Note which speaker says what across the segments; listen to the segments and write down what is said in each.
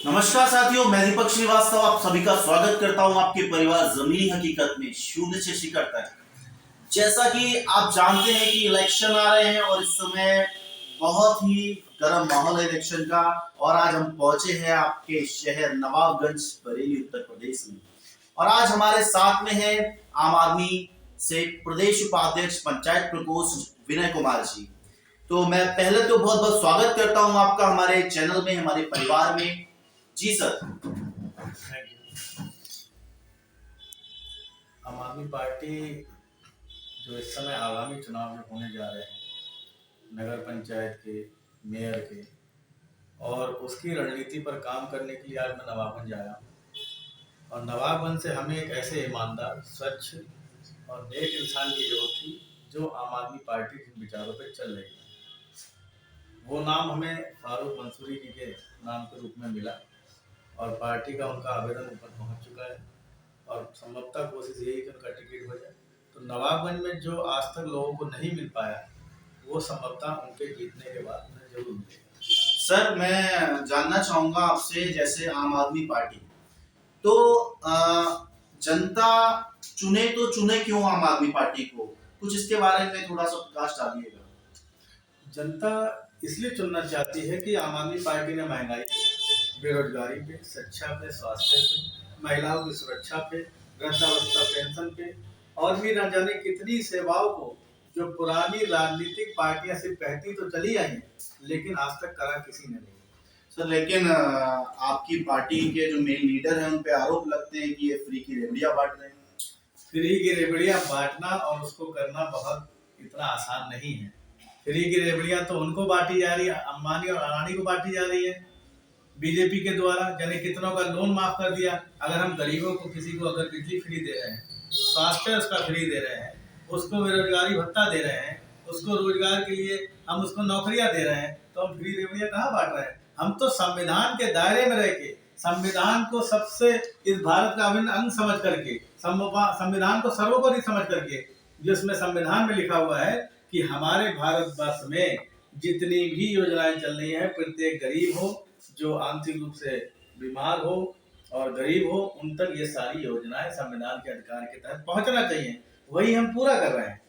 Speaker 1: नमस्कार साथियों, मैं दीपक श्रीवास्तव आप सभी का स्वागत करता हूं आपके परिवार जमीनी हकीकत में शून्य से शिखर तक। जैसा कि आप जानते हैं कि इलेक्शन आ रहे हैं और इस समय बहुत ही गर्म माहौल है इलेक्शन का। और आज हम पहुंचे हैं आपके शहर नवाबगंज बरेली उत्तर प्रदेश में। और आज हमारे साथ में है आम आदमी से प्रदेश उपाध्यक्ष पंचायत प्रकोष्ठ विनय कुमार जी। तो मैं पहले तो बहुत बहुत स्वागत करता हूं आपका हमारे चैनल में, हमारे परिवार में। जी सर।
Speaker 2: आम आदमी पार्टी जो इस समय आगामी चुनाव में होने जा रहे हैं, नगर पंचायत के, मेयर के, और उसकी रणनीति पर काम करने के लिए आज मैं नवाबगंज आया हूँ। और नवाबगंज से हमें एक ऐसे ईमानदार, स्वच्छ और नेक इंसान की जरूरत थी जो आम आदमी पार्टी जिन विचारों पर चल रही है। वो नाम हमें फारूक मंसूरी जी के नाम के रूप में मिला और पार्टी का उनका आवेदन ऊपर पहुँच चुका है और संभवतः कोशिश यही कि उनका टिकट हो जाए। तो नवाबगंज में जो आज तक लोगों को नहीं मिल पाया वो संभवतः उनके जीतने के बाद उन्हें जरूर मिलेगा।
Speaker 1: सर, मैं जानना चाहूंगा आपसे, जैसे आम आदमी पार्टी तो जनता चुने तो चुने क्यों आम आदमी पार्टी को, कुछ इसके बारे में थोड़ा सा प्रकाश डालिएगा।
Speaker 2: जनता इसलिए चुनना चाहती है कि आम आदमी पार्टी ने महंगाई पे, बेरोजगारी पे, शिक्षा पे, स्वास्थ्य पे, महिलाओं की सुरक्षा पे, वृद्धावस्था पेंशन पे और भी न जाने कितनी सेवाओं को जो पुरानी राजनीतिक पार्टियां सिर्फ कहती तो चली आई हैं लेकिन आज तक करा किसी ने नहीं।
Speaker 1: सर, लेकिन आपकी पार्टी के जो मेन लीडर हैं उन पे आरोप लगते हैं कि ये फ्री की रेवड़ियां बांट रहे हैं।
Speaker 2: फ्री की रेवड़ियां बांटना और उसको करना बहुत इतना आसान नहीं है। फ्री की रेवड़ियां तो उनको बांटी जा रही है, अंबानी और अडानी को बांटी जा रही है बीजेपी के द्वारा। यानी कितनों का लोन माफ कर दिया। अगर हम गरीबों को, किसी को अगर बिजली फ्री दे रहे हैं, स्वास्थ्य उसका फ्री दे रहे हैं, उसको बेरोजगारी भत्ता दे रहे हैं, उसको रोजगार के लिए हम उसको नौकरियां दे रहे हैं, तो हम फ्री रेवड़ियां कहाँ बांट रहे हैं? हम तो संविधान के दायरे में रह के, संविधान को सबसे इस भारत का अभिन्न अंग समझ करके, संविधान को सर्वोपरि समझ करके, जिसमें संविधान में लिखा हुआ है कि हमारे भारतवर्ष में जितनी भी योजनाएं चल रही है, प्रत्येक गरीब हो, जो आंतरिक रूप से बीमार हो और गरीब हो, उन तक ये सारी योजनाएं संविधान के अधिकार के तहत पहुंचना चाहिए। वही हम पूरा कर रहे हैं।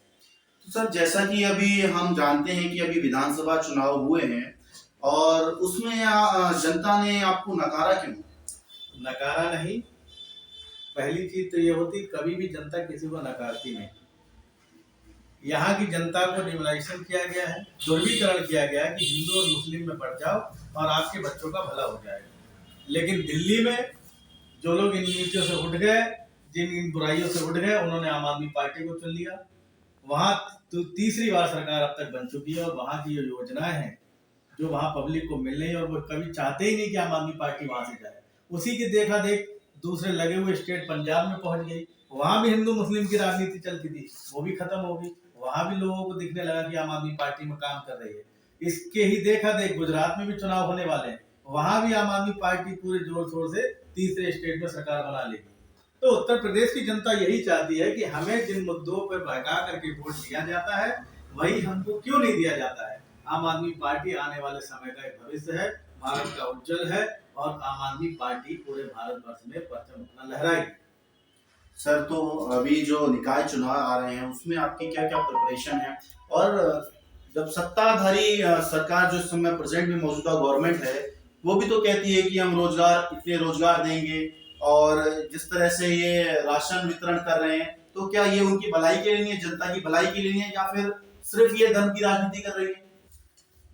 Speaker 1: तो सर, जैसा कि अभी हम जानते हैं कि अभी विधानसभा चुनाव हुए हैं और उसमें जनता ने आपको नकारा क्यों?
Speaker 2: नकारा नहीं, पहली चीज तो ये होती, कभी भी जनता किसी को नकारती नहीं। यहाँ की जनता को डिमोलाइजेशन किया गया है, ध्रुवीकरण किया गया है कि हिंदू और मुस्लिम में बढ़ जाओ और आपके बच्चों का भला हो जाएगा। लेकिन दिल्ली में जो लोग इन नीतियों से उठ गए, जिन इन बुराइयों से उठ गए, उन्होंने आम आदमी पार्टी को चुन लिया। वहां तो तीसरी बार सरकार अब तक बन चुकी है और वहां की जो योजनाएं हैं जो वहां पब्लिक को मिल रही है, और वो कभी चाहते ही नहीं कि आम आदमी पार्टी वहां से जाए। उसी की देखा देख दूसरे लगे हुए स्टेट पंजाब में पहुंच गई। वहां भी हिंदू मुस्लिम की राजनीति चलती थी, वो भी खत्म हो गई। वहां भी लोगों को दिखने लगा कि आम आदमी पार्टी में काम कर रही है। इसके ही देखा देख गुजरात में भी चुनाव होने वाले हैं, वहां भी आम आदमी पार्टी पूरे जोर शोर से तीसरे स्टेट में सरकार बना लेगी। तो उत्तर प्रदेश की जनता यही चाहती है कि हमें जिन मुद्दों पर बहका करके वोट दिया जाता है वही हमको क्यों नहीं दिया जाता है। आम आदमी पार्टी आने वाले समय का एक भविष्य है, भारत का उज्जवल है, और आम आदमी पार्टी पूरे भारतवर्ष में परचम अपना लहराएगी।
Speaker 1: सर, तो अभी जो निकाय चुनाव आ रहे हैं उसमें आपकी क्या क्या प्रिपरेशन है? और जब सत्ताधारी सरकार जो इस समय प्रेजेंट में मौजूदा गवर्नमेंट है वो भी तो कहती है कि हम रोजगार, इतने रोजगार देंगे, और जिस तरह से ये राशन वितरण कर रहे हैं, तो क्या ये उनकी भलाई के लिए नहीं है, जनता की भलाई के लिए नहीं है, या फिर सिर्फ ये धर्म की राजनीति कर रही है?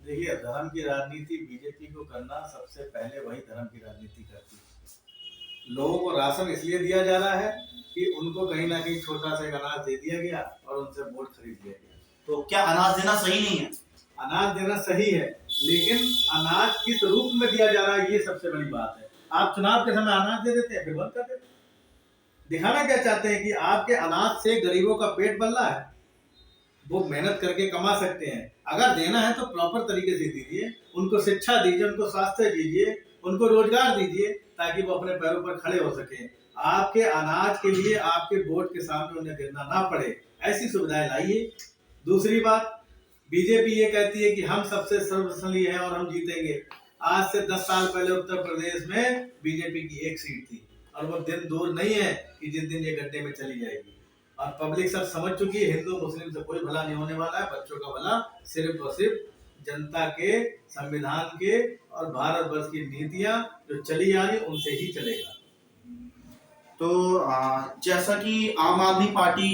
Speaker 2: देखिए, धर्म की राजनीति बीजेपी को करना, सबसे पहले वही धर्म की राजनीति करती है। लोगों को राशन इसलिए दिया जा रहा है कि उनको कहीं ना कहीं छोटा सा एक अनाज दे दिया गया और उनसे वोट खरीद लिया गया।
Speaker 1: तो क्या अनाज देना सही नहीं है?
Speaker 2: अनाज देना सही है, लेकिन अनाज किस रूप में दिया जा रहा है ये सबसे बड़ी बात है। आप चुनाव के समय अनाज दे देते हैं, फिर बंद कर देते हैं। दिखाना क्या चाहते हैं कि आपके अनाज से गरीबों का पेट पल रहा है, वो मेहनत करके कमा सकते हैं। अगर देना है तो प्रॉपर तरीके से दीजिए, उनको शिक्षा दीजिए, उनको स्वास्थ्य दीजिए, उनको रोजगार दीजिए, ताकि वो अपने पैरों पर खड़े हो सके। आपके अनाज के लिए आपके वोट के सामने उन्हें गिरना ना पड़े, ऐसी सुविधाएं लाइए। दूसरी बात, बीजेपी ये कहती है कि हम सबसे सर्वसम्मति हैं और हम जीतेंगे। आज से 10 साल पहले उत्तर प्रदेश में बीजेपी की एक सीट थी और वो दिन दूर नहीं है कि जिस दिन ये गड्ढे में चली जाएगी। और पब्लिक सब समझ चुकी है, हिंदू मुस्लिम से कोई भला नहीं होने वाला है। बच्चों का भला सिर्फ और सिर्फ जनता के, संविधान के और भारतवर्ष की नीतियां जो चली आ रही उनसे ही चलेगा।
Speaker 1: तो जैसा कि आम आदमी पार्टी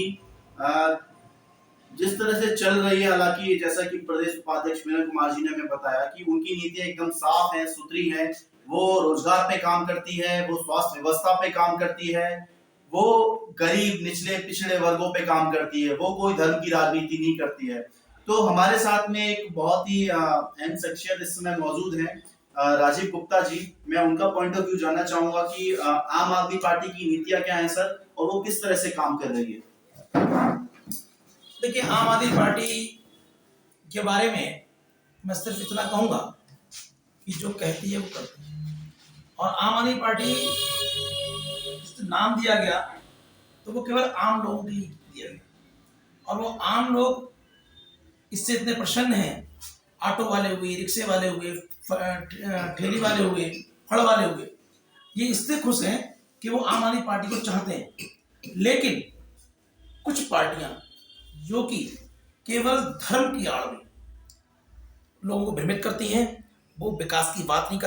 Speaker 1: जिस तरह से चल रही है, हालांकि जैसा कि प्रदेश उपाध्यक्ष विनय कुमार जी ने हमें बताया कि उनकी नीतियां एकदम साफ हैं, सुथरी हैं। वो रोजगार पे काम करती है, वो स्वास्थ्य व्यवस्था पे काम करती है, वो गरीब निचले पिछड़े वर्गों पे काम करती है, वो कोई धर्म की राजनीति नहीं करती है। तो हमारे साथ में एक बहुत ही अहम शख्सियत इस समय मौजूद है, राजीव गुप्ता जी। मैं उनका पॉइंट ऑफ व्यू जानना चाहूंगा कि आम आदमी पार्टी की नीतियां क्या हैं सर, और वो किस तरह से काम कर रही है।
Speaker 3: देखिए, आम आदमी पार्टी के बारे में मैं सिर्फ इतना कहूंगा कि जो कहती है वो करती है। और आम आदमी पार्टी नाम दिया गया तो वो केवल आम लोगों के लिए दिया गया, और वो आम लोग इससे इतने प्रसन्न हैं। ऑटो वाले हुए, रिक्शे वाले हुए, ठेली वाले हुए, फल वाले हुए, ये इससे खुश हैं कि वो आम आदमी पार्टी को चाहते हैं। लेकिन कुछ पार्टियां जो कि केवल धर्म की आड़ में लोगों को भ्रमित करती हैं, वो विकास की बात नहीं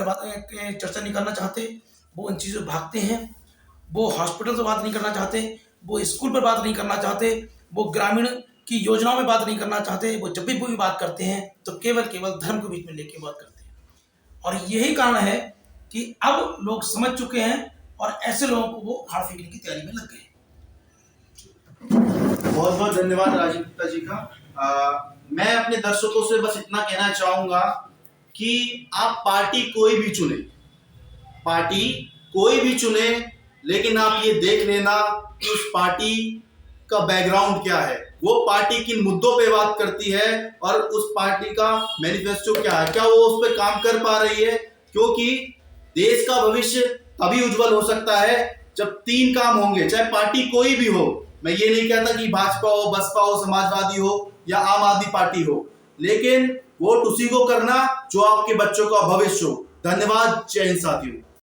Speaker 3: चर्चा नहीं करना चाहते, वो इन चीज़ों भागते हैं, वो हॉस्पिटल से बात नहीं करना चाहते, वो स्कूल पर बात नहीं करना चाहते, वो ग्रामीण की योजनाओं में बात नहीं करना चाहते। वो जब भी बात करते हैं तो केवल धर्म को बीच में लेके बात करते हैं। और यही कारण है कि अब लोग समझ चुके हैं और ऐसे लोगों को वो हार फेंकने की तैयारी में लग गए।
Speaker 1: बहुत बहुत धन्यवाद राजीव गुप्ता जी का। मैं अपने दर्शकों से बस इतना कहना चाहूंगा कि आप पार्टी कोई भी चुने, लेकिन आप ये देख लेना कि उस पार्टी का बैकग्राउंड क्या है, वो पार्टी किन मुद्दों पे बात करती है, और उस पार्टी का मैनिफेस्टो क्या है, क्या वो उस पर काम कर पा रही है। क्योंकि देश का भविष्य तभी उज्जवल हो सकता है जब 3 काम होंगे, चाहे पार्टी कोई भी हो। मैं ये नहीं कहता कि भाजपा हो, बसपा हो, समाजवादी हो या आम आदमी पार्टी हो, लेकिन वोट उसी को करना जो आपके बच्चों का भविष्य हो। धन्यवाद। जय हिंद साथियों।